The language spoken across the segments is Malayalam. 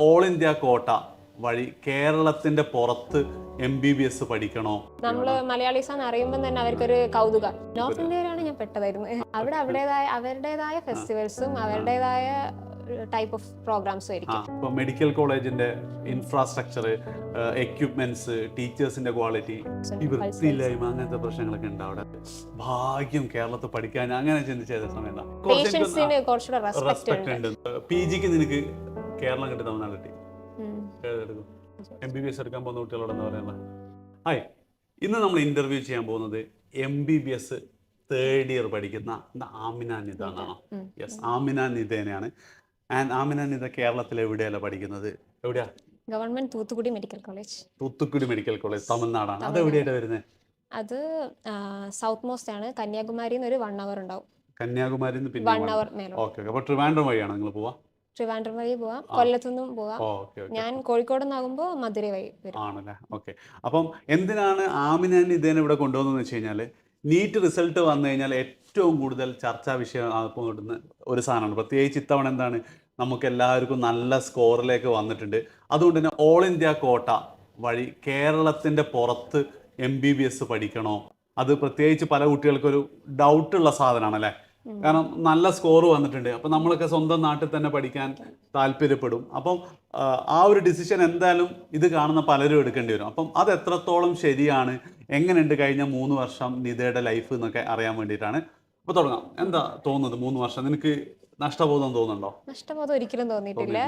ഓൾ ഇന്ത്യ കോട്ട വഴി കേരളത്തിന്റെ പുറത്ത് MBBS പഠിക്കണോ? നമ്മള് മലയാളീസാന്ന് അറിയുമ്പോൾ തന്നെ അവർക്കൊരു കൗതുകം. നോർത്ത് ഇന്ത്യയിലാണ് ഞാൻ പെട്ടതായിരുന്നു. അവരുടേതായ ഫെസ്റ്റിവൽസും അവരുടേതായ ടൈപ്പ് ഓഫ് പ്രോഗ്രാംസും ആയിരിക്കും. ഇപ്പൊ മെഡിക്കൽ കോളേജിന്റെ ഇൻഫ്രാസ്ട്രക്ചർ, എക്യുപ്മെന്റ്സ്, ടീച്ചേഴ്സിന്റെ ക്വാളിറ്റി, ഈ വൃത്തിയില്ലായ്മ അങ്ങനത്തെ പ്രശ്നങ്ങളൊക്കെ ഉണ്ട് അവിടെ. ഭാഗ്യം കേരളത്തിൽ പഠിക്കാൻ അങ്ങനെ ചിന്തിച്ച സമയത്ത് പേഷ്യൻസിന് കുറച്ചുകൂടെ റെസ്പെക്ട് ഉണ്ട്. PG ക്ക് നിനക്ക് കേരളം കിട്ടി, തമിഴ്നാട് കിട്ടി. MBBS എടുക്കാൻ പോകുന്ന കുട്ടികളോടെന്ന് പറയുന്നത്. ഹായ്, ഇന്ന് നമ്മൾ ഇന്റർവ്യൂ ചെയ്യാൻ പോകുന്നത് MBBS തേർഡ് ഇയർ പഠിക്കുന്ന ആമിന നിത എന്നാണോ? യെസ്, ആമിന നിതേനെയാണ്. ആൻഡ് ആമിന നിത കേരളത്തിൽ എവിടെയല്ല പഠിക്കുന്നത്? എവിടെയാ? Government Thoothukudi Medical College. Thoothukudi Medical College തമിഴ്നാടാണ്. അത് എവിടെയായിട്ട് വരുന്നത്? അത് സൗത്ത് മോസ്റ്റ് ആണ്. കന്യാകുമാരിന്ന് ഒരു 1 hour ഉണ്ടാവും. കന്യാകുമാരി പിന്നെ 1 hour മേലോട്ട്. ഓക്കെ. അപ്പൊ ട്രിവാൻഡ്രം വഴിയാണ് നിങ്ങൾ പോവാ? ട്രിവാൻഡ്രം വഴി പോവാം, കൊല്ലത്തുനിന്നും പോവാം. ഞാൻ കോഴിക്കോട് നിന്നാകുമ്പോൾ മധുരൈ വഴി വരും. ആണല്ലേ, ഓക്കെ. അപ്പം എന്തിനാണ് ആമിന നിതേനെ ഇവിടെ കൊണ്ടുവന്നതെന്ന് വെച്ച് കഴിഞ്ഞാൽ, നീറ്റ് റിസൾട്ട് വന്നു കഴിഞ്ഞാൽ ഏറ്റവും കൂടുതൽ ചർച്ചാ വിഷയമാകുന്ന ഒരു സാധനമാണ്. പ്രത്യേകിച്ച് ഇത്തവണ എന്താണ്, നമുക്ക് എല്ലാവർക്കും നല്ല സ്കോറിലേക്ക് വന്നിട്ടുണ്ട്. അതുകൊണ്ട് തന്നെ ഓൾ ഇന്ത്യ കോട്ട വഴി കേരളത്തിന്റെ പുറത്ത് MBBS പഠിക്കണോ? അത് പ്രത്യേകിച്ച് പല കുട്ടികൾക്കൊരു ഡൗട്ടുള്ള സാധനമാണ് അല്ലേ. കാരണം നല്ല സ്കോർ വന്നിട്ടുണ്ട്, അപ്പം നമ്മളൊക്കെ സ്വന്തം നാട്ടിൽ തന്നെ പഠിക്കാൻ താല്പര്യപ്പെടും. അപ്പം ആ ഒരു ഡിസിഷൻ എന്തായാലും ഇത് കാണുന്ന പലരും എടുക്കേണ്ടി വരും. അപ്പം അത് എത്രത്തോളം ശരിയാണ്, എങ്ങനെയുണ്ട് കഴിഞ്ഞ 3 വർഷം നിതയുടെ ലൈഫ് എന്നൊക്കെ അറിയാൻ വേണ്ടിയിട്ടാണ്. അപ്പോൾ തുടങ്ങാം. എന്താ തോന്നുന്നത്? 3 വർഷം നിനക്ക് നഷ്ടബോധം തോന്നുന്നുണ്ടോ? നഷ്ടബോധം ഒരിക്കലും തോന്നിയിട്ടില്ല.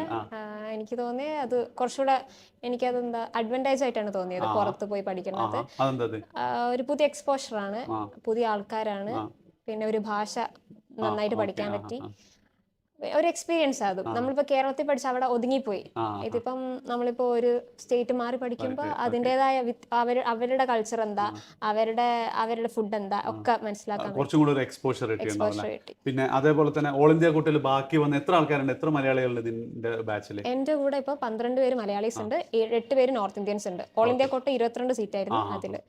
എനിക്ക് തോന്നിയ അത് കുറച്ചുകൂടെ എനിക്കതെന്താ അഡ്വാൻറ്റേജ് ആയിട്ടാണ് തോന്നിയത് പുറത്ത് പോയി പഠിക്കുന്നത്. ഒരു പുതിയ എക്സ്പോഷറാണ്, പുതിയ ആൾക്കാരാണ്, പിന്നെ ഒരു ഭാഷ നന്നായിട്ട് പഠിക്കാൻ പറ്റി. ഒരു എക്സ്പീരിയൻസ് അത്. നമ്മളിപ്പോ കേരളത്തിൽ പഠിച്ച അവിടെ ഒതുങ്ങിപ്പോയി. ഇതിപ്പം നമ്മളിപ്പോ ഒരു സ്റ്റേറ്റ് മാറി പഠിക്കുമ്പോൾ അതിൻ്റെതായ അവരുടെ കൾച്ചർ എന്താ, അവരുടെ ഫുഡ് എന്താ ഒക്കെ മനസ്സിലാക്കാൻ കുറച്ചും കൂടെ ഒരു എക്സ്പോഷർ കിട്ടി. പിന്നെ അതേപോലെ തന്നെ ഓൾ ഇന്ത്യ കോട്ടയിൽ ബാക്കി വന്ന എത്ര ആൾക്കാരുണ്ട്, എത്ര മലയാളികളുണ്ട് ഇതിന്റെ ബാച്ചിൽ? എന്റെ കൂടെ ഇപ്പൊ 12 പേര് മലയാളീസ് ഉണ്ട്, 8 പേര് നോർത്ത് ഇന്ത്യൻസ് ഉണ്ട്. ഓൾ ഇന്ത്യ കോട്ട 22 സീറ്റായിരുന്നു അതില്.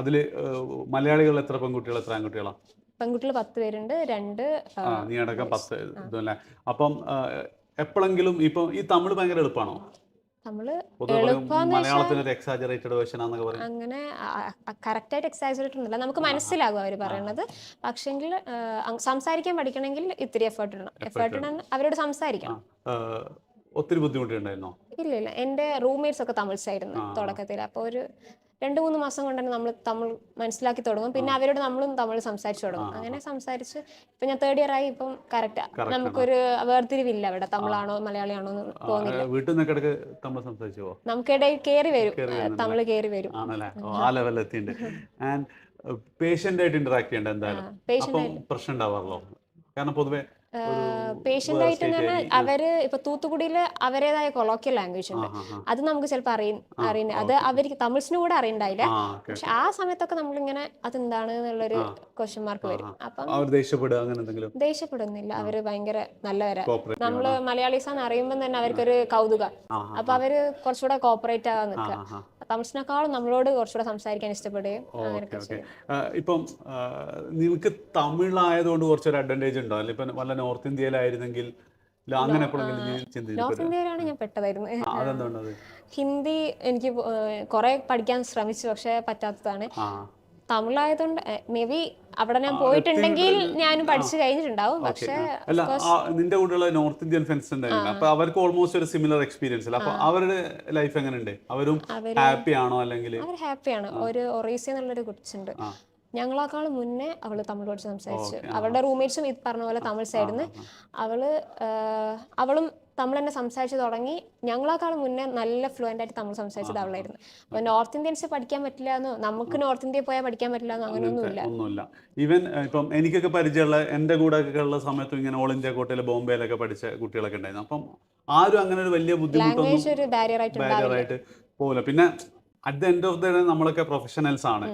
അതില് മലയാളികൾ എത്ര പെൺകുട്ടികൾ, എത്ര ആൺകുട്ടികളാ? പെൺകുട്ടികൾ 10 പേരുണ്ട്, 2 നീ അടക്കം 10 ഇതല്ലേ. അപ്പം എപ്പോഴെങ്കിലും ഇപ്പൊ ഈ തമിഴ് ഭയങ്കര എളുപ്പമാണോ? മലയാളത്തിന് ഒരു എക്സാജറേറ്റഡ് വേർഷൻ ആണെന്നൊക്കെ പറയും. അങ്ങനെ കറക്റ്റ് ആയിട്ട് എക്സാജറേറ്റഡ് ഒന്നുമില്ല, നമുക്ക് മനസ്സിലാകും അവർ പറയുന്നത്. പക്ഷെങ്കിൽ സംസാരിക്കാൻ പഠിക്കണമെങ്കിൽ ഇത്തിരി എഫേർട്ട് ഇടണം, അവരോട് സംസാരിക്കണം. ഒത്തിരി ബുദ്ധിമുട്ടുണ്ടായിരുന്നോ? ഇല്ല, എന്റെ റൂംമേറ്റ്സ് ഒക്കെ തമിഴ്സ് ആയിരുന്നു തുടക്കത്തിൽ. അപ്പോൾ ഒരു 2-3 മാസം കൊണ്ട് തന്നെ നമ്മൾ തമിഴ് മനസ്സിലാക്കി തുടങ്ങും. പിന്നെ അവരോട് നമ്മളും തമിഴ് സംസാരിച്ചു തുടങ്ങും. അങ്ങനെ സംസാരിച്ച് ഇപ്പൊ ഞാൻ 3rd ഇയർ ആയി. ഇപ്പം കറക്റ്റ് നമുക്കൊരു വേർതിരിവില്ല അവിടെ തമിഴാണോ മലയാളിയാണോ എന്ന് തോന്നില്ല. വീട്ടിൽ നിന്നൊക്കെ തമിഴ് സംസാരിച്ചോ? നമുക്കിടയിൽ കയറി വരും, തമിഴ് കയറി വരും. പേഷ്യന്റ് ആയിട്ട് ഇന്ററാക്ട് ചെയ്യണ്ട എന്തായാലും പ്രശ്നം ഉണ്ടാവാറല്ലോ. കാരണം പൊതുവെ പേഷ്യന്റ് ആയിട്ട് പറഞ്ഞാൽ അവര് ഇപ്പൊ തൂത്തുക്കുടിയില് അവരുടേതായ കൊളോക്കിയൽ ലാംഗ്വേജ് ഉണ്ട്. അത് നമുക്ക് ചിലപ്പോൾ അറിയുന്നത് അത് അവർക്ക് തമിഴ്സിന് കൂടെ അറിയണ്ടായില്ല. പക്ഷെ ആ സമയത്തൊക്കെ നമ്മളിങ്ങനെ അതെന്താണ് എന്നുള്ളൊരു ക്വസ്റ്റ്യൻ മാർക്ക് വരും. അപ്പം ദേഷ്യപ്പെടുന്നില്ല, അവര് ഭയങ്കര നല്ലവരാ. നമ്മള് മലയാളീസാന്ന് അറിയുമ്പോൾ തന്നെ അവർക്കൊരു കൗതുകം. അപ്പൊ അവര് കുറച്ചുകൂടെ കോപ്പറേറ്റ് ആകാൻ നിൽക്കുക. തമിഴ്സിനേക്കാളും നമ്മളോട് കുറച്ചുകൂടെ സംസാരിക്കാൻ ഇഷ്ടപ്പെടുകയും അങ്ങനെയൊക്കെ ചെയ്യും. ഇപ്പം നിനക്ക് തമിഴായതുകൊണ്ട് കുറച്ചൊരു അഡ്വാൻറ്റേജ് ഉണ്ടോ? അല്ലെ ഇപ്പൊ വല്ല നോർത്ത് ഇന്ത്യയിലായിരുന്നെങ്കിൽ അങ്ങനെ നോർത്ത് ഇന്ത്യയിലാണ് ഞാൻ പെട്ടതായിരുന്നു. ഹിന്ദി എനിക്ക് കുറെ പഠിക്കാൻ ശ്രമിച്ചു, പക്ഷെ പറ്റാത്തതാണ്. തമിഴായതുകൊണ്ട് മേ ബി അവിടെ ഞാൻ പോയിട്ടുണ്ടെങ്കിൽ ഞാനും പഠിച്ചു കഴിഞ്ഞിട്ടുണ്ടാവും. പക്ഷേ നിന്റെ കൂടെയുള്ള നോർത്ത് ഇന്ത്യൻ ഫ്രണ്ട്സ് ഉണ്ടായിരുന്നു, അപ്പൊ അവർക്ക് ഓൾമോസ്റ്റ് ഒരു സിമിലർ എക്സ്പീരിയൻസ് അല്ല. അപ്പൊ അവരുടെ ലൈഫ് എങ്ങനെയുണ്ട്? അവരും ഹാപ്പി ആണോ? അല്ലെങ്കിൽ അവർ ഹാപ്പിയാണ്. ഒരു ഒറീസ എന്നുള്ളൊരു കൊച്ചുണ്ട്, ഞങ്ങളെക്കാളും മുന്നേ അവള് തമിഴ് പഠിച്ച് സംസാരിച്ചു. അവളുടെ റൂംമേറ്റ്സും ഇത് പറഞ്ഞ പോലെ തമിഴ് സൈഡിൽ നിന്ന് അവളും തമിഴ് തന്നെ സംസാരിച്ച് തുടങ്ങി. ഞങ്ങളെക്കാളും മുന്നേ നല്ല ഫ്ലുവൻ്റ് ആയിട്ട് തമിഴ് സംസാരിച്ചത് അവളായിരുന്നു. അപ്പോൾ നോർത്ത് ഇന്ത്യൻസ് പഠിക്കാൻ പറ്റില്ല എന്നോ നമുക്ക് നോർത്ത് ഇന്ത്യയിൽ പോയാൽ പഠിക്കാൻ പറ്റില്ല എന്നോ അങ്ങനെയൊന്നുമില്ല. ഈവൻ ഇപ്പം എനിക്കൊക്കെ പരിചയമുള്ള എൻ്റെ കൂടെ ഒക്കെ ഉള്ള സമയത്തും ഇങ്ങനെ ഓൾ ഇന്ത്യ കോട്ടയിൽ ബോംബെയിലൊക്കെ പഠിച്ച കുട്ടികളൊക്കെ ഉണ്ടായിരുന്നു. അപ്പം ആരും അങ്ങനെ ഒരു വലിയ ബുദ്ധിമുട്ടൊന്നും ബാരിയറായിട്ട് പോകില്ല. പിന്നെ at the end of the day നമ്മളൊക്കെ പ്രൊഫഷണൽസ് ആണ്.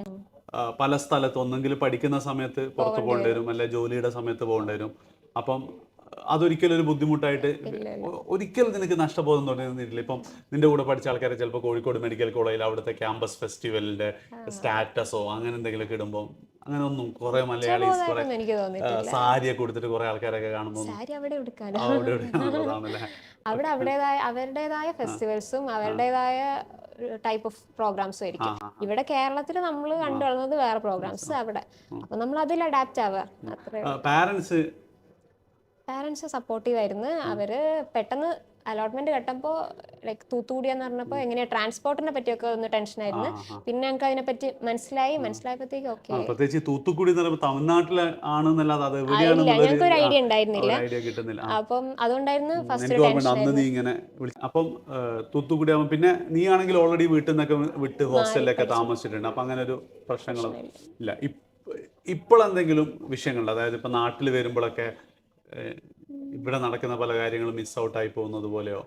പല സ്ഥലത്ത് ഒന്നെങ്കിലും പഠിക്കുന്ന സമയത്ത് പുറത്ത് പോകേണ്ടി വരും, അല്ലെ ജോലിയുടെ സമയത്ത് പോകേണ്ടി വരും. അപ്പം അതൊരിക്കലും ഒരു ബുദ്ധിമുട്ടായിട്ട് ഒരിക്കലും നിനക്ക് നഷ്ടബോധം തോന്നിയിരുന്നില്ല? ഇപ്പം നിന്റെ കൂടെ പഠിച്ച ആൾക്കാരെ ചിലപ്പോൾ കോഴിക്കോട് മെഡിക്കൽ കോളേജിൽ അവിടുത്തെ ക്യാമ്പസ് ഫെസ്റ്റിവലിന്റെ സ്റ്റാറ്റസോ അങ്ങനെ എന്തെങ്കിലുമൊക്കെ ഇടുമ്പോൾ അങ്ങനെ ഒന്നും കുറെ മലയാളീസ് കുറെ പോകുന്നതായിട്ടൊന്നും എനിക്ക് തോന്നിയിട്ടില്ല. സാരിയൊക്കെ കൊടുത്തിട്ട് കുറെ ആൾക്കാരൊക്കെ കാണുന്നു. സാരി അവിടെ എടുക്കാലോ. അവിടെ ഇവിടെയാണുള്ളതാണല്ലേ. അവിടെ അവരുടേതായ ഫെസ്റ്റിവൽസും അവരുടേതായ ടൈപ്പ് ഓഫ് പ്രോഗ്രാംസും ആയിരിക്കും. ഇവിടെ കേരളത്തിൽ നമ്മൾ കണ്ടുവരുന്നത് വേറെ പ്രോഗ്രാംസ് അവിടെ. അപ്പൊ നമ്മൾ അതിൽ അഡാപ്റ്റ് ആവുക അത്രേ. പാരൻസ് സപ്പോർട്ടീവ് ആയിരുന്നു. അവര് പെട്ടെന്ന് അലോട്ട്മെന്റ് കേട്ടപ്പോൾ ലൈക്ക് തൂത്തുകൂടിയെന്ന് പറഞ്ഞപ്പോൾ എങ്ങനെയാ ട്രാൻസ്പോർട്ടിനെ പറ്റിയൊക്കെ ഒന്ന് ടെൻഷനായിരുന്നു. പിന്നെ ഞങ്ങൾക്ക് അതിനെപ്പറ്റി മനസ്സിലായപ്പോഴത്തേക്ക് ഓക്കെ. പ്രത്യേകിച്ച് തൂത്തുക്കുടി എന്ന് പറയുമ്പോൾ തമിഴ്നാട്ടിലെ ആണെന്നല്ലാതെ അത് ഞങ്ങൾക്ക് ഒരു ഐഡിയ ഉണ്ടായിരുന്നില്ല. കിട്ടുന്നില്ല. അപ്പം അതുകൊണ്ടായിരുന്നു ഫസ്റ്റ് അന്ന് നീ ഇങ്ങനെ അപ്പം തൂത്തുക്കുടി ആവുമ്പോൾ പിന്നെ നീ ആണെങ്കിൽ ഓൾറെഡി വീട്ടിൽ നിന്നൊക്കെ വിട്ട് ഹോസ്റ്റലിലൊക്കെ താമസിച്ചിട്ടുണ്ട്. അപ്പൊ അങ്ങനെ ഒരു പ്രശ്നങ്ങളും ഇല്ല. ഇപ്പോഴെന്തെങ്കിലും വിഷയങ്ങളുണ്ട്? അതായത് ഇപ്പൊ നാട്ടിൽ വരുമ്പോഴൊക്കെ ഇവിടെ നടക്കുന്ന പല കാര്യങ്ങളും മിസ് ഔട്ട് ആയി പോകുന്നത് പോലെയോ?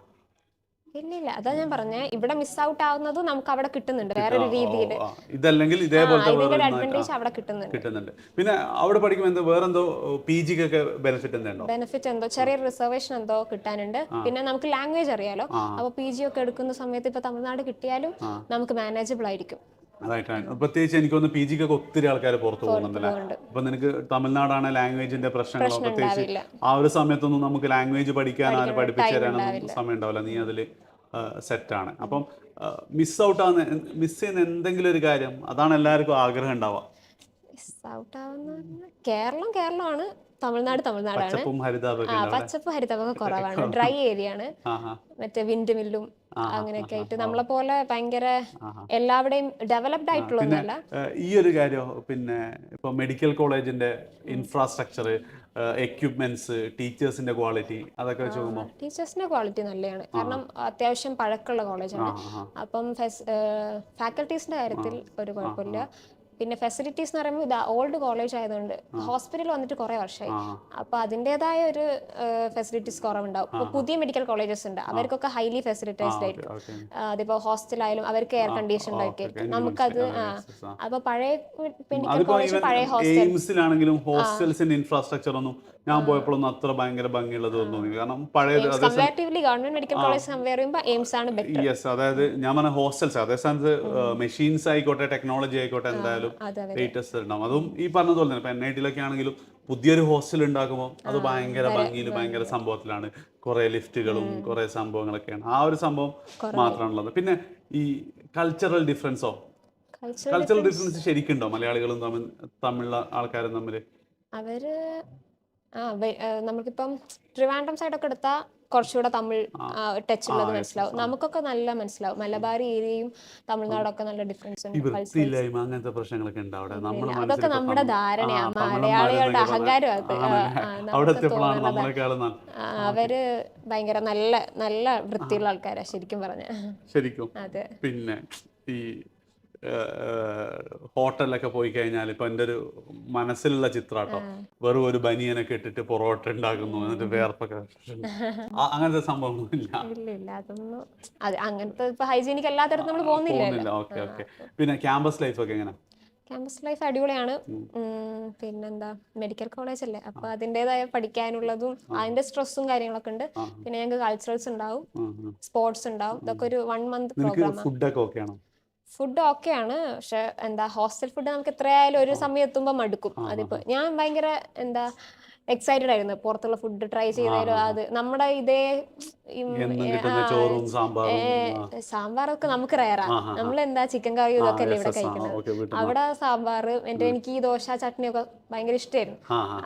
ഇല്ല, അതാ ഞാൻ പറഞ്ഞേ, ഇവിടെ മിസ് ഔട്ട് ആവുന്നത് നമുക്ക് അവിടെ കിട്ടുന്നുണ്ട് വേറൊരു രീതിയിൽ. ഇതല്ലെങ്കിൽ ഇതേപോലത്തെ അഡ്വാൻറ്റേജ് അവിടെ കിട്ടുന്നുണ്ട്. പിന്നെ അവിടെ പഠിക്കുമ്പോൾ വേറെന്തോ PG-ക്കൊക്കെ ബെനിഫിറ്റ് എന്തോ ചെറിയൊരു റിസർവേഷൻ എന്തോ കിട്ടാനുണ്ട്. പിന്നെ നമുക്ക് ലാംഗ്വേജ് അറിയാലോ. അപ്പൊ PG ഒക്കെ എടുക്കുന്ന സമയത്ത് ഇപ്പൊ തമിഴ്നാട് കിട്ടിയാലും നമുക്ക് മാനേജബിൾ ആയിരിക്കും. പ്രത്യേകിച്ച് എനിക്കൊന്ന് PG-ക്കൊക്കെ ഒത്തിരി ആൾക്കാർ പുറത്തു പോകുന്നുണ്ടല്ലേ. അപ്പൊ നിനക്ക് തമിഴ്നാടാണ് ലാംഗ്വേജിന്റെ പ്രശ്നങ്ങളോ പ്രത്യേകിച്ച് ആ ഒരു സമയത്തൊന്നും നമുക്ക് ലാംഗ്വേജ് പഠിക്കാനോ പഠിപ്പിച്ചു തരാനൊന്നും സമയം ഉണ്ടാവില്ല. നീ അതില് സെറ്റാണ്. അപ്പം മിസ് ചെയ്യുന്ന എന്തെങ്കിലും ഒരു കാര്യം, അതാണ് എല്ലാവർക്കും ആഗ്രഹം ഉണ്ടാവുക. മിസ് ഔട്ട് ആവുന്ന കേരളമാണ്, തമിഴ്നാടാണ്. പച്ചപ്പും ഹരിതാപമൊക്കെ കുറവാണ്. ഡ്രൈ ഏരിയ ആണ്. മറ്റേ വിൻഡ് മില്ലും അങ്ങനെയൊക്കെ ആയിട്ട് നമ്മളെ പോലെ ഭയങ്കര എല്ലാവിടെയും ഡെവലപ്ഡ് ആയിട്ടുള്ളതല്ല. ഈ ഒരു കാര്യം പിന്നെ ഇപ്പൊ മെഡിക്കൽ കോളേജിന്റെ ഇൻഫ്രാസ്ട്രക്ചർ, എക്യുപ്മെന്റ്സ്, ടീച്ചേഴ്സിന്റെ ക്വാളിറ്റി, അതൊക്കെ വെച്ച് നോക്കുമ്പോൾ ടീച്ചേഴ്സിന്റെ ക്വാളിറ്റി നല്ലതാണ്. കാരണം അത്യാവശ്യം പഴക്കമുള്ള കോളേജാണ്. അപ്പം ഫാക്കൽറ്റീസിന്റെ കാര്യത്തിൽ ഒരു കുഴപ്പമില്ല. പിന്നെ ഫെസിലിറ്റീസ് എന്ന് പറയുമ്പോൾ ഇത് ഓൾഡ് കോളേജ് ആയതുകൊണ്ട് ഹോസ്പിറ്റൽ വന്നിട്ട് കുറെ വർഷമായി. അപ്പൊ അതിൻ്റെതായ ഒരു ഫെസിലിറ്റീസ് കുറവുണ്ടാവും. ഇപ്പൊ പുതിയ മെഡിക്കൽ കോളേജസ് ഉണ്ട്, അവർക്കൊക്കെ ഹൈലി ഫെസിലിറ്റൈസ്ഡ് ആയിരിക്കും. അതിപ്പോ ഹോസ്റ്റലായാലും അവർക്ക് എയർ കണ്ടീഷൻഡ് ആയിരിക്കും. നമുക്കത് അപ്പൊ പഴയ മെഡിക്കൽ കോളേജ് പഴയ ഹോസ്റ്റലാണെങ്കിലും ഹോസ്റ്റൽസിന്റെ ഇൻഫ്രാസ്ട്രക്ചർ ഒന്നും ഞാൻ പോയപ്പോഴൊന്നും അത്ര ഭയങ്കര ഭംഗിയുള്ളത് തോന്നി. കാരണം പഴയ comparatively government medical college compare ചെയ്യുമ്പോൾ എയിംസ് ആണ് ബെറ്റർ. യെസ്, അതായത് ഞാൻ പറഞ്ഞ ഹോസ്റ്റൽസ് അതേ സ്ഥാനത്ത് മെഷീൻസ് ആയിക്കോട്ടെ, ടെക്നോളജി ആയിക്കോട്ടെ, എന്തായാലും ലേറ്റസ്റ്റ് ഉണ്ടാവും. അതും ഈ പറഞ്ഞതുപോലെ തന്നെ ഇപ്പൊ NIT-ലൊക്കെ ആണെങ്കിലും പുതിയൊരു ഹോസ്റ്റൽ ഉണ്ടാക്കുമ്പോൾ അത് ഭയങ്കര ഭംഗിയിൽ ഭയങ്കര സംഭവത്തിലാണ്. കുറെ ലിഫ്റ്റുകളും കുറെ സംഭവങ്ങളൊക്കെയാണ്. ആ ഒരു സംഭവം മാത്രമാണുള്ളത്. പിന്നെ ഈ കൾച്ചറൽ ഡിഫറൻസ് ശരിക്കുണ്ടോ മലയാളികളും തമിഴ് ആൾക്കാരും തമ്മിൽ? അവര് നമുക്കിപ്പം ട്രിവാൻഡ്രം സൈഡൊക്കെ എടുത്താൽ കുറച്ചുകൂടെ തമിഴ് ടച്ച് ഉള്ളത് മനസ്സിലാവും. നമുക്കൊക്കെ നല്ല മനസ്സിലാവും. മലബാറി ഏരിയയും തമിഴ്നാടൊക്കെ നല്ല ഡിഫറൻസ് ഉണ്ട്. അങ്ങനത്തെ പ്രശ്നങ്ങളൊക്കെ ഉണ്ട് അവിടെ. അതൊക്കെ നമ്മുടെ ധാരണയാണ്, മലയാളികളുടെ അഹങ്കാരമാണ്. അവര് ഭയങ്കര നല്ല നല്ല വൃത്തിയുള്ള ആൾക്കാരാ ശരിക്കും പറഞ്ഞ. ശരിക്കും. അതെ. പിന്നെ ഈ ഹോട്ടലിലൊക്കെ പോയി കഴിഞ്ഞാൽ ഇപ്പൊ എൻ്റെ ഒരു മനസ്സിലുള്ള ചിത്രാട്ടോ, വെറും ഒരു ബനിയനൊക്കെ ഇട്ടിട്ട് പൊറോട്ട ഉണ്ടാക്കുന്നു, എന്നിട്ട് വേർപ്പൊക്കെ അങ്ങനത്തെ സംഭവങ്ങളില്ല. അതൊന്നും അങ്ങനത്തെ ഇപ്പൊ ഹൈജീനിക് എല്ലാത്തരത്തും നമ്മൾ പോകുന്നില്ല. Okay okay. പിന്നെ ക്യാമ്പസ് ലൈഫ് ഒക്കെ എങ്ങനെ? ക്യാമ്പസ് ലൈഫ് അടിപൊളിയാണ്. പിന്നെന്താ, മെഡിക്കൽ കോളേജ് അല്ലേ, അപ്പൊ അതിൻ്റെതായ പഠിക്കാനുള്ളതും അതിന്റെ സ്ട്രെസ്സും കാര്യങ്ങളൊക്കെ ഉണ്ട്. പിന്നെ ഞങ്ങൾക്ക് കൾച്ചറൽസ് ഉണ്ടാവും, സ്പോർട്സ് ഉണ്ടാവും. ഇതൊക്കെ ഒരു 1 month പ്രോഗ്രാം. ഫുഡ് ഓക്കെയാണ്. പക്ഷെ എന്താ, ഹോസ്റ്റൽ ഫുഡ് നമുക്ക് എത്രയായാലും ഒരു സമയം എത്തുമ്പോൾ മടുക്കും. അതിപ്പോ ഞാൻ ഭയങ്കര എക്സൈറ്റഡ് ആയിരുന്നു പുറത്തുള്ള ഫുഡ് ട്രൈ ചെയ്താലും. അത് നമ്മുടെ ഇതേ സാമ്പാറൊക്കെ നമുക്ക് റയറാ. നമ്മളെന്താ ചിക്കൻ കറി ഇതൊക്കെ അല്ലേ ഇവിടെ കഴിക്കുന്നത്. അവിടെ സാമ്പാർ, എനിക്ക് ഈ ദോശ ചട്നിയൊക്കെ ഭയങ്കര ഇഷ്ടമായിരുന്നു.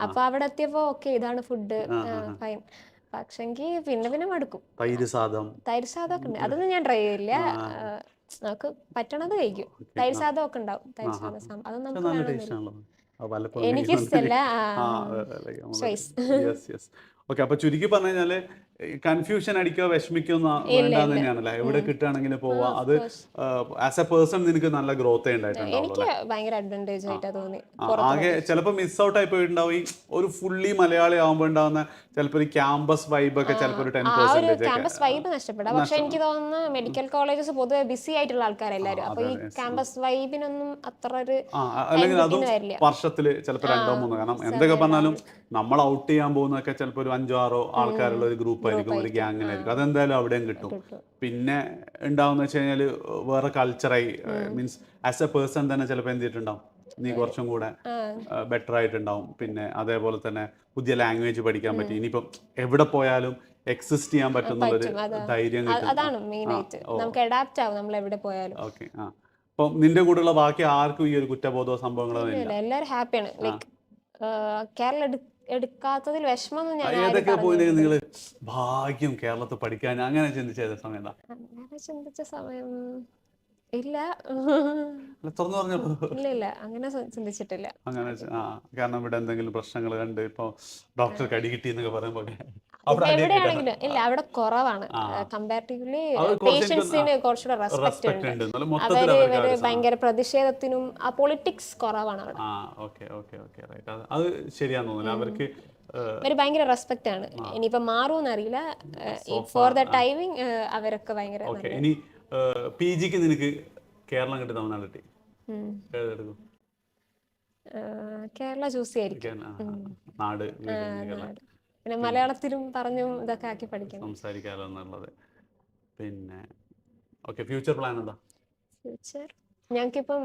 അപ്പൊ അവിടെ എത്തിയപ്പോ ഓക്കെ ഇതാണ് ഫുഡ്, ഫൈൻ. പക്ഷെങ്കിൽ പിന്നെ മടുക്കും. തൈര് സാദം ഒക്കെ ഉണ്ട്, അതൊന്നും ഞാൻ ട്രൈ ചെയ്യില്ല. നമുക്ക് പറ്റണത് കഴിക്കും. തൈര് സാദം ഒക്കെ ഉണ്ടാവും. തൈര് സാദം അതൊന്നും നമുക്ക് എനിക്കിഷ്ടല്ല. ഓക്കെ. അപ്പൊ ചുരുക്കി പറഞ്ഞു കഴിഞ്ഞാല് കൺഫ്യൂഷൻ അടിക്കോ വിഷമിക്കോ വേണ്ടാന്ന് തന്നെയാണല്ലേ. എവിടെ കിട്ടുകയാണെങ്കിലും പോവാ. അത് ആസ് എ പേഴ്സൺ നിനക്ക് നല്ല ഗ്രോത്ത് ഉണ്ടായിട്ടുണ്ടാവും. എനിക്ക് ഭയങ്കര അഡ്വാൻറ്റേജ് ആയിട്ടാ തോന്നി. ആകെ ചിലപ്പോൾ മിസ് ഔട്ട് ആയി പോയിട്ടുണ്ടാവും ഈ ഒരു ഫുള്ളി മലയാളി ആവുമ്പോൾ ഉണ്ടാവുന്ന ചിലപ്പോൾ ഒരു ക്യാമ്പസ് വൈബ് ഒക്കെ ചിലപ്പോൾ ഒരു 10% ക്യാമ്പസ് വൈബ് നഷ്ടപ്പെടാം. പക്ഷെ എനിക്ക് തോന്നുന്നു മെഡിക്കൽ കോളേജസ് പൊതുവെ ബിസി ആയിട്ടുള്ള ആൾക്കാരെല്ലാരും. അപ്പൊ ഈ ക്യാമ്പസ് വൈബിനൊന്നും അത്ര ഒരു അല്ലെങ്കിൽ അതും വർഷത്തില് ചിലപ്പോൾ 2-3, കാരണം എന്തൊക്കെ പറഞ്ഞാലും നമ്മൾ ഔട്ട് ചെയ്യാൻ പോകുന്നതൊക്കെ ചിലപ്പോൾ ഒരു 5-6 ആൾക്കാരുള്ള ഒരു ഗ്രൂപ്പ് ആയിരിക്കും, ഒരു ഗ്യാങ്ങിനായിരിക്കും. അതെന്തായാലും അവിടെയും കിട്ടും. പിന്നെ ഉണ്ടാവുന്ന വെച്ച് കഴിഞ്ഞാൽ വേറെ കൾച്ചറായി, മീൻസ് ആസ് എ പേഴ്സൺ തന്നെ ചിലപ്പോൾ എന്ത് ചെയ്തിട്ടുണ്ടാവും, നീ കുറച്ചും കൂടെ ബെറ്റർ ആയിട്ടുണ്ടാവും. പിന്നെ അതേപോലെ തന്നെ പുതിയ ലാംഗ്വേജ് പഠിക്കാൻ പറ്റി. ഇനിയിപ്പം എവിടെ പോയാലും എക്സിസ്റ്റ് ചെയ്യാൻ പറ്റുന്നുള്ളൊരു ധൈര്യം കിട്ടും. അതാണ് മെയിൻ ആയിട്ട്, നമുക്ക് അഡാപ്റ്റ് ആവും നമ്മൾ എവിടെ പോയാലും. ഓക്കെ. ആ, അപ്പം നിന്റെ കൂടെയുള്ള ബാക്കി ആർക്കും ഈ ഒരു കുറ്റബോധമോ സംഭവങ്ങളോ ഇല്ല? എല്ലാവരും ഹാപ്പിയാണ്. ലൈക്ക് കേരളം എടുക്കാത്തതിൽ വിഷമമൊന്നും ഞാൻ ഏതൊക്കെ പോയി നിങ്ങൾ ഭാഗ്യം കേരളത്തിൽ പഠിക്കാൻ അങ്ങനെ ചിന്തിച്ച സമയം എന്താ? അങ്ങനെ ചിന്തിച്ച സമയം ഇല്ല. തുറന്നു പറഞ്ഞോളൂ. ഇല്ല അങ്ങനെ ചിന്തിച്ചിട്ടില്ല. അങ്ങനെ കാരണം ഇവിടെ എന്തെങ്കിലും പ്രശ്നങ്ങൾ കണ്ട് ഇപ്പൊ ഡോക്ടർക്ക് അടി കിട്ടി എന്നൊക്കെ പറയുമ്പോ എവിടെയാണെങ്കിലും ഇല്ല, അവിടെ കുറവാണ്. കമ്പാരിറ്റീവ്ലി പേഷ്യൻസിന് കുറച്ചുകൂടെ റെസ്പെക്ട് ഉണ്ട്. അവര് ഭയങ്കര പ്രതിഷേധത്തിനും ആ പൊളിറ്റിക്സ് കുറവാണ് അവിടെ. അത് ശരിയാന്ന് തോന്നുന്നു. അവർക്ക് ഭയങ്കര റെസ്പെക്ട് ആണ്. ഇനിയിപ്പോ മാറുമെന്ന് അറിയില്ല. ഫോർ ദ ടൈമിങ് അവരൊക്കെ ഭയങ്കര. ഇനി PGക്ക് നിനക്ക് കേരളം കിട്ടി തമിഴ്നാട് കിട്ടി, ഏതെടുക്കും? കേരള ചൂസ് ചെയ്യായിരിക്കും. നാട് പിന്നെ മലയാളത്തിലും പറഞ്ഞും ഇതൊക്കെ ആക്കി പഠിക്കണം, സംസാരിക്കാലോ എന്നുള്ളത്. പിന്നെ ഓക്കെ, ഫ്യൂച്ചർ പ്ലാൻ എന്താ? ഫ്യൂച്ചർ ഞങ്ങൾക്കിപ്പം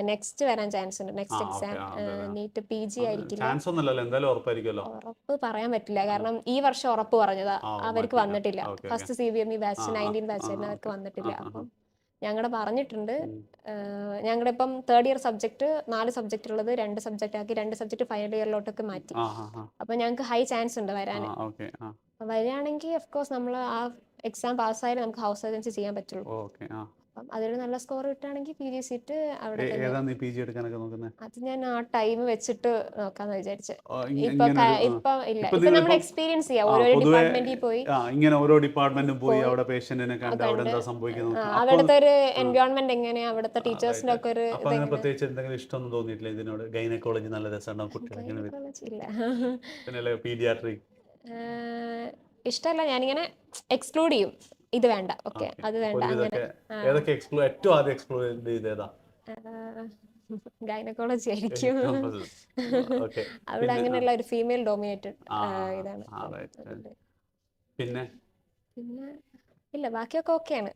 നെക്സ്റ്റ് വരാൻ ചാൻസ് ഉണ്ട്. നെക്സ്റ്റ് എക്സാം നീറ്റ് PG ആയിരിക്കില്ല. ചാൻസ് ഒന്നുമല്ലല്ലോ, എന്തായാലും ഉറപ്പായിരിക്കുമല്ലോ. ഉറപ്പ് പറയാൻ പറ്റില്ല, കാരണം ഈ വർഷം ഉറപ്പ് പറഞ്ഞതാ, അവർക്ക് വന്നിട്ടില്ല. ഫസ്റ്റ് CBME ബാച്ച് 19 ബാച്ച് അവർക്ക് വന്നിട്ടില്ല. അപ്പം ഞങ്ങളുടെ പറഞ്ഞിട്ടുണ്ട്. ഞങ്ങളുടെ ഇപ്പം തേർഡ് ഇയർ സബ്ജക്ട് 4 സബ്ജക്റ്റ് ഉള്ളത് 2 സബ്ജക്റ്റ് ആക്കി, 2 സബ്ജക്ട് ഫൈനൽ ഇയറിലോട്ടൊക്കെ മാറ്റി. അപ്പൊ ഞങ്ങൾക്ക് ഹൈ ചാൻസ് ഉണ്ട് വരാൻ. വരികയാണെങ്കിൽ ഓഫ് കോഴ്സ് നമ്മൾ ആ എക്സാം പാസ്സായാലും നമുക്ക് ഹൗസ് സർജൻസി ചെയ്യാൻ പറ്റുള്ളൂ. അപ്പം അതിലൊരു നല്ല സ്കോർ കിട്ടുകയാണെങ്കിൽ PG സീറ്റ് അവിടെ. അത് ഞാൻ ആ ടൈം വെച്ചിട്ട് നോക്കാന്ന് വിചാരിച്ചത്. ഇപ്പൊ ഇല്ല, ഇപ്പൊ നമ്മൾ എക്സ്പീരിയൻസ് ചെയ്യാം. ഓരോ ഡിപ്പാർട്ട്മെന്റിൽ പോയി ഇങ്ങനെ ഓരോ ഡിപ്പാർട്ട്മെന്റും പോയി അവിടെ പേഷ്യന്റിനെ കണ്ട് അവിടെ എന്താ സംഭവിക്കുന്നത്, അവിടുത്തെ ഒരു എൻവയോൺമെന്റ് എങ്ങനെയാ, അവിടുത്തെ ടീച്ചേഴ്സിന്റെ ഒക്കെ ഒരു പ്രത്യേകിച്ച് എന്തെങ്കിലും ഇഷ്ടമൊന്നും തോന്നിയിട്ടില്ല ഇതിനോട്? ഗൈനക്കോളജി നല്ല രസമുണ്ടാവും കുട്ടികളെ, പീഡിയാട്രിക് ഇഷ്ടമല്ല. ഞാനിങ്ങനെ എക്സ്ക്ലൂഡ് ചെയ്യും, ഇത് വേണ്ട, ഓക്കെ അത് വേണ്ട. ഗൈനക്കോളജി ആയിരിക്കും. അവിടെ അങ്ങനെയുള്ള ഒരു ഫീമെയിൽ ഡോമിനേറ്റഡ് ഇതാണ്. പിന്നെ ഇല്ല, ബാക്കിയൊക്കെ ഓക്കെയാണ്.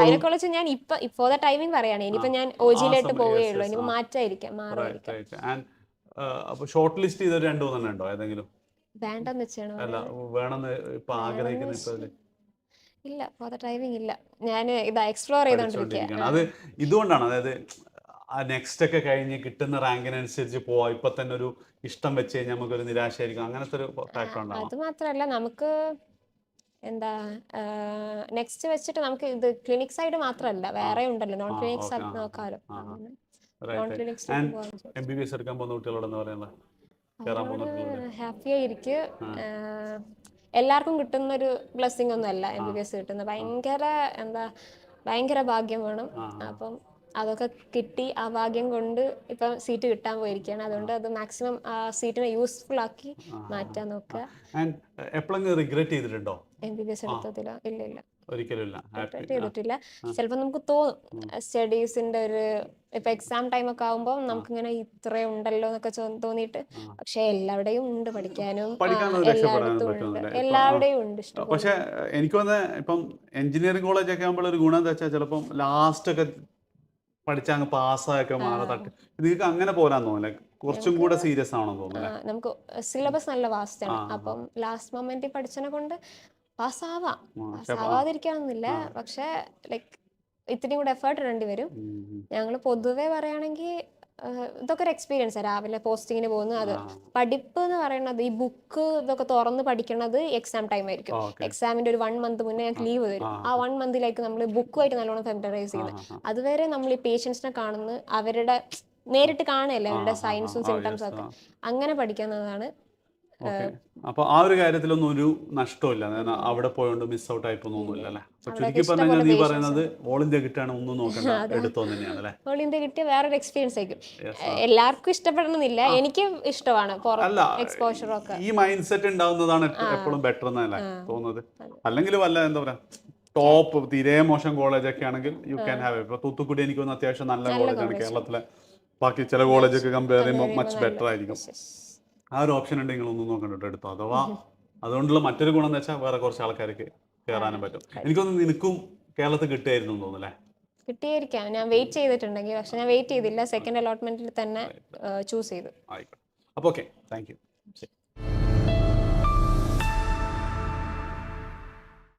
ഗൈനക്കോളജി ഞാൻ ഇപ്പൊ ഫോർ ദ ടൈമിംഗ് പറയാണ്. ഇനിയിപ്പോ ഞാൻ OG-യിലോട്ട് പോവുകയുള്ളൂ, ഇനിയിപ്പോ മാറ്റായിരിക്കാം. ഷോർട്ട് ലിസ്റ്റ് ചെയ്ത 2-3 ഉണ്ടോ ഏതെങ്കിലും? വേണ്ടെന്ന് വെച്ചാണോ? ഇല്ല, ഫോർ ദ ടൈമിംഗ് ഇല്ല. ഞാൻ ഇതാ എക്സ്പ്ലോർ ചെയ്തോണ്ടിരിക്കുകയാണ്. അത് ഇതുകൊണ്ടാണ്, അതായത് നെക്സ്റ്റ് ഒക്കെ കഴിഞ്ഞ് കിട്ടുന്ന റാങ്കിനനുസരിച്ച് പോവാ. ഇപ്പൊ തന്നെ ഒരു ഇഷ്ടം വെച്ച് കഴിഞ്ഞാൽ നമുക്കൊരു നിരാശയായിരിക്കും, അങ്ങനത്തെ ഒരു ഫാക്ടർ ഉണ്ടാവും. അത് മാത്രമല്ല, നമുക്ക് എന്താ നെക്സ്റ്റ് വെച്ചിട്ട് നമുക്ക് ഇത് ക്ലിനിക് സൈഡ് മാത്രമല്ല, വേറെ ഉണ്ടല്ലോ, നോൺ ക്ലിനിക് സൈഡ് നോക്കാലോ. MBBS എടുക്കാൻ പോകുന്ന കുട്ടികളോട് എന്താ പറയുന്നത്? ഹാപ്പി ആയിരിക്കും. എല്ലാവർക്കും കിട്ടുന്ന ഒരു ബ്ലെസ്സിങ് ഒന്നും അല്ല MBBS കിട്ടുന്നത്. ഭയങ്കര ഭാഗ്യം വേണം. അപ്പം അതൊക്കെ കിട്ടി, ആ ഭാഗ്യം കൊണ്ട് ഇപ്പം സീറ്റ് കിട്ടാൻ പോയിരിക്കുകയാണ്. അതുകൊണ്ട് അത് മാക്സിമം ആ സീറ്റിനെ യൂസ്ഫുൾ ആക്കി മാറ്റാൻ നോക്കുക. MBBS എടുത്തതിലോ? ഇല്ല, ഒരിക്കലും ചെയ്തിട്ടില്ല. ചിലപ്പോൾ നമുക്ക് തോന്നും സ്റ്റഡീസിന്റെ ഒരു ഇപ്പൊ എക്സാം ടൈം ഒക്കെ ആകുമ്പോൾ നമുക്ക് ഇങ്ങനെ ഇത്രയും ഉണ്ടല്ലോ എന്നൊക്കെ തോന്നിയിട്ട്, പക്ഷെ എല്ലാവരുടെയും ഉണ്ട് പഠിക്കാനും, എല്ലാവരുടെയും ഉണ്ട് ഇഷ്ടം. പക്ഷെ എനിക്ക് തോന്നുന്നത് ഇപ്പം എഞ്ചിനീയറിംഗ് കോളേജ് ഒക്കെ ആകുമ്പോൾ ഒരു ഗുണം എന്താ വെച്ചാൽ ചിലപ്പം ലാസ്റ്റ് ഒക്കെ പഠിച്ചങ്ങ് പാസ്സായൊക്കെ മാറി തട്ടി. നിങ്ങൾക്ക് അങ്ങനെ പോരാന്ന് തോന്നുന്നില്ല, കുറച്ചും കൂടെ സീരിയസ് ആണെന്ന് തോന്നുന്നു. നമുക്ക് സിലബസ് നല്ല വാസ്റ്റ് ആണ്. അപ്പം ലാസ്റ്റ് മൊമെന്റിൽ പഠിച്ചതിനെ കൊണ്ട് പാസ്സാവാതിരിക്കാനൊന്നുമില്ല, പക്ഷെ ലൈക്ക് ഇത്തിരി കൂടെ എഫേർട്ട് ഇടേണ്ടി വരും. ഞങ്ങൾ പൊതുവെ പറയുകയാണെങ്കിൽ ഇതൊക്കെ ഒരു എക്സ്പീരിയൻസ്. രാവിലെ പോസ്റ്റിങ്ങിന് പോകുന്നു, അത് പഠിപ്പ് എന്ന് പറയുന്നത് ഈ ബുക്ക് ഇതൊക്കെ തുറന്ന് പഠിക്കുന്നത് എക്സാം ടൈം ആയിരിക്കും. എക്സാമിന്റെ ഒരു 1 മന്ത് മുന്നേ ഞങ്ങൾക്ക് ലീവ് തരും. ആ 1 മന്തിലേക്ക് നമ്മൾ ബുക്കുമായിട്ട് നല്ലോണം ഫെമിലറൈസ് ചെയ്യുന്നത്. അതുവരെ നമ്മൾ ഈ പേഷ്യൻസിനെ കാണുന്നു, അവരുടെ നേരിട്ട് കാണുകയല്ലേ അവരുടെ സൈൻസും സിംറ്റംസും ഒക്കെ, അങ്ങനെ പഠിക്കുന്നതാണ്. അപ്പൊ ആ ഒരു കാര്യത്തിലൊന്നും ഒരു നഷ്ടമില്ല, അവിടെ പോയോണ്ട് മിസ് ഔട്ട് ആയിപ്പോന്നില്ല അല്ലേ? ചുരുക്കി പറഞ്ഞാൽ നീ പറയുന്നത് ഓൾ ഇന്ത്യ കിട്ടാണ് ഒന്നും നോക്കണ്ട, എടുത്തോ തന്നെയാണ് അല്ലേ? ഓൾ ഇന്ത്യ കിട്ടിയ വേറൊരു എക്സ്പീരിയൻസ് ആയിരിക്കും. എല്ലാവർക്കും ഇഷ്ടപ്പെടണമെന്നില്ല, എനിക്ക് ഇഷ്ടമാണ് എക്സ്പോഷർ ഒക്കെ. ഈ മൈൻഡ് സെറ്റ് ഉണ്ടാവുന്നതാണ് എപ്പോഴും ബെറ്റർ എന്നല്ലേ തോന്നുന്നത്. അല്ലെങ്കിൽ വല്ല എന്താ പറയാ ടോപ്പ് തീരെ മോശം കോളേജ് ഒക്കെ ആണെങ്കിൽ യു ക്യാൻ ഹാവ്. ഇപ്പൊ തൂത്തുക്കുടി എനിക്ക് തോന്നുന്നു അത്യാവശ്യം നല്ല കോളേജാണ്. കേരളത്തിലെ ബാക്കി ചില കോളേജൊക്കെ കമ്പയർ ചെയ്യുമ്പോൾ മച്ച് ബെറ്റർ ആയിരിക്കും. ആ ഒരു ഓപ്ഷൻ ഉണ്ടെങ്കിൽ നിങ്ങളൊന്നും നോക്കണ്ടിട്ട് എടുത്തോ. അഥവാ അതുകൊണ്ടുള്ള മറ്റൊരു ഗുണം എന്ന് വെച്ചാൽ വേറെ കുറച്ച് ആൾക്കാർക്ക് കയറാനും പറ്റും. എനിക്കൊന്നും നിനക്കും കേരളത്തിൽ കിട്ടുമായിരുന്നു തോന്നുന്നല്ലേ? കിട്ടിയായിരിക്കാം, ഞാൻ വെയിറ്റ് ചെയ്തിട്ടുണ്ടെങ്കിൽ, പക്ഷെ ഞാൻ വെയിറ്റ് ചെയ്തില്ല, സെക്കൻഡ് അലോട്ട്മെന്റിൽ തന്നെ ചൂസ് ചെയ്തു. ആയിക്കോട്ടെ. അപ്പോൾ ഓക്കെ, താങ്ക് യു.